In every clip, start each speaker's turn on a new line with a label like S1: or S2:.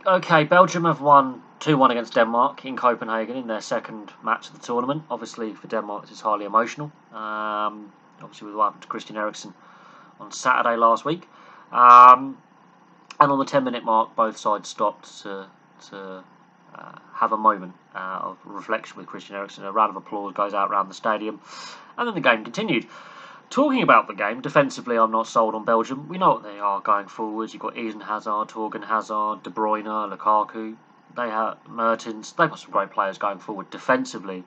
S1: Okay, Belgium have won 2-1 against Denmark in Copenhagen in their second match of the tournament. Obviously, for Denmark, this is highly emotional. Obviously, with what happened to Christian Eriksen on Saturday last week. And on the 10-minute mark, both sides stopped to have a moment of reflection with Christian Eriksen. A round of applause goes out around the stadium, and then the game continued. Talking about the game, defensively, I'm not sold on Belgium. We know what they are going forwards. You've got Eden Hazard, Torgan Hazard, De Bruyne, Lukaku. They have Mertens. They've got some great players going forward. Defensively,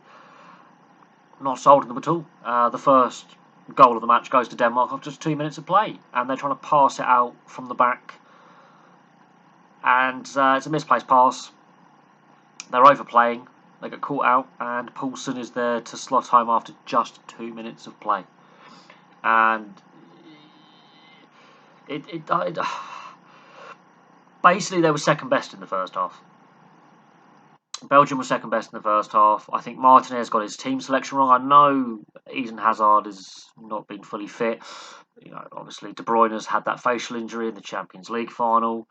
S1: not sold on them at all. The first goal of the match goes to Denmark after just 2 minutes of play, and they're trying to pass it out from the back. And it's a misplaced pass. They're overplaying. They get caught out, and Poulsen is there to slot home after just 2 minutes of play. And basically they were second best in the first half. Belgium was second best in the first half. I think Martinez got his team selection wrong. I know Eden Hazard has not been fully fit. Obviously De Bruyne's had that facial injury in the Champions League final.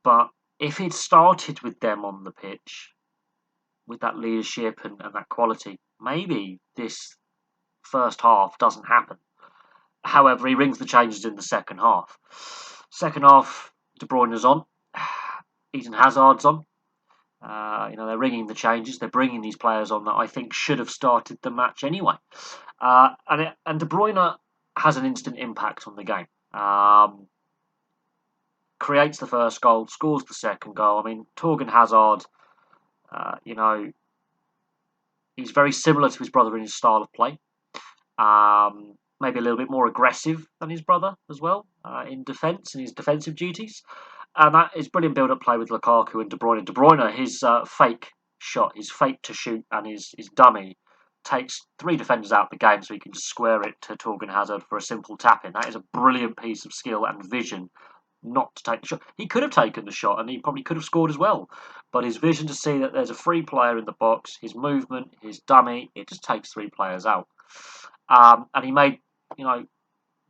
S1: But if he'd started with them on the pitch, with that leadership and that quality, maybe this first half doesn't happen. However, he rings the changes in the second half. Second half, De Bruyne's on. Eden Hazard's on. They're ringing the changes. They're bringing these players on that I think should have started the match anyway. And De Bruyne has an instant impact on the game. Creates the first goal, scores the second goal. I mean, Torgan Hazard, he's very similar to his brother in his style of play. Maybe a little bit more aggressive than his brother as well in defence and his defensive duties. And that is brilliant build-up play with Lukaku and De Bruyne. De Bruyne, his fake shot, his fake to shoot and his dummy takes 3 defenders out of the game so he can just square it to Torgan Hazard for a simple tap-in. That is a brilliant piece of skill and vision not to take the shot. He could have taken the shot and he probably could have scored as well. But his vision to see that there's a free player in the box, his movement, his dummy, it just takes 3 players out. And he made,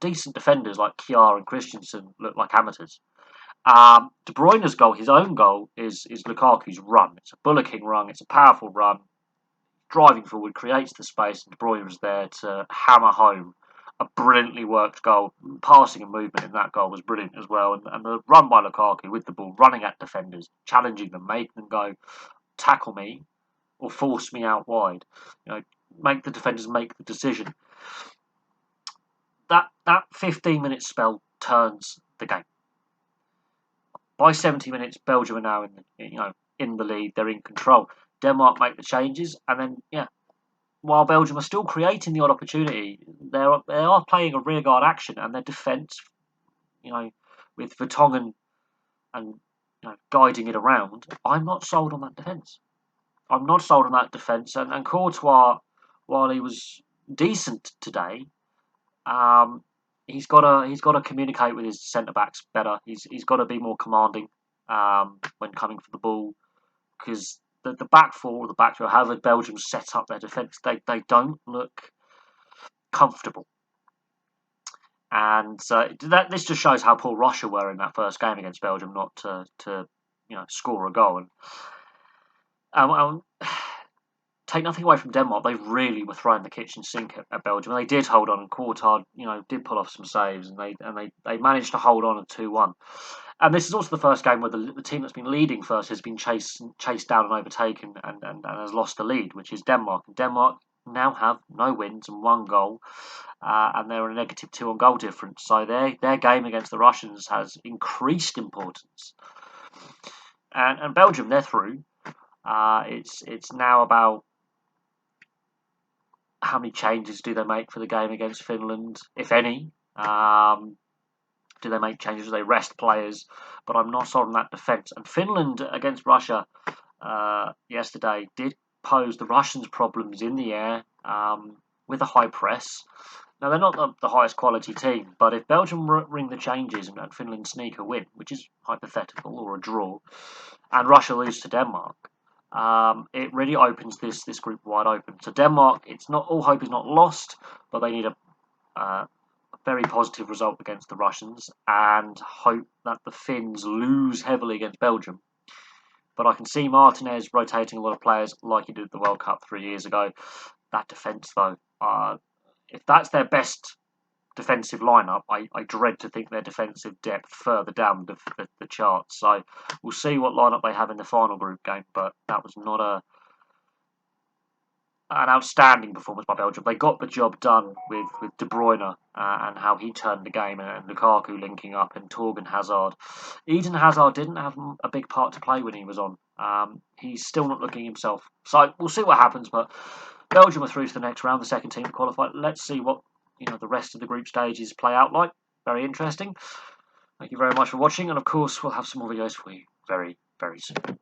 S1: decent defenders like Kjaer and Christensen look like amateurs. De Bruyne's goal, his own goal, is Lukaku's run. It's a bullocking run. It's a powerful run. Driving forward, creates the space, and De Bruyne was there to hammer home a brilliantly worked goal. Passing and movement in that goal was brilliant as well. And the run by Lukaku with the ball, running at defenders, challenging them, making them go, tackle me or force me out wide. Make the defenders make the decision. That 15-minute spell turns the game. By 70 minutes, Belgium are now in the lead. They're in control. Denmark make the changes, and then while Belgium are still creating the odd opportunity, they are playing a rearguard action, and their defence, with Vertonghen and guiding it around. I'm not sold on that defence. I'm not sold on that defence, and Courtois, while he was decent today, he's got to communicate with his centre backs better. He's got to be more commanding when coming for the ball, because the back four, or the back three, however Belgium set up their defence, they don't look comfortable. And this just shows how poor Russia were in that first game against Belgium, not to score a goal. And take nothing away from Denmark, they really were throwing the kitchen sink at Belgium. They did hold on, and Courtois, did pull off some saves, and they managed to hold on at 2-1. And this is also the first game where the team that's been leading first has been chased down and overtaken and has lost the lead, which is Denmark. And Denmark now have no wins and 1 goal, and they're a -2 on goal difference. So their game against the Russians has increased importance. And Belgium, they're through. It's now about how many changes do they make for the game against Finland, if any. Do they make changes? Do they rest players? But I'm not sold on that defence. And Finland against Russia yesterday did pose the Russians problems in the air with a high press. Now, they're not the highest quality team, but if Belgium ring the changes and Finland sneak a win, which is hypothetical, or a draw, and Russia lose to Denmark, it really opens this group wide open. So Denmark, all hope is not lost, but they need a very positive result against the Russians and hope that the Finns lose heavily against Belgium But I can see Martinez rotating a lot of players like he did at the World Cup 3 years ago. That defence, though, if that's their best defensive lineup, I dread to think their defensive depth further down the charts. So we'll see what lineup they have in the final group game, but that was not an outstanding performance by Belgium. They got the job done with De Bruyne and how he turned the game, and Lukaku linking up, and Torgan Hazard. Eden Hazard didn't have a big part to play when he was on. He's still not looking himself. So we'll see what happens, but Belgium are through to the next round, the second team to qualify. Let's see what the rest of the group stages play out like. Very interesting. Thank you very much for watching, and of course we'll have some more videos for you very, very soon.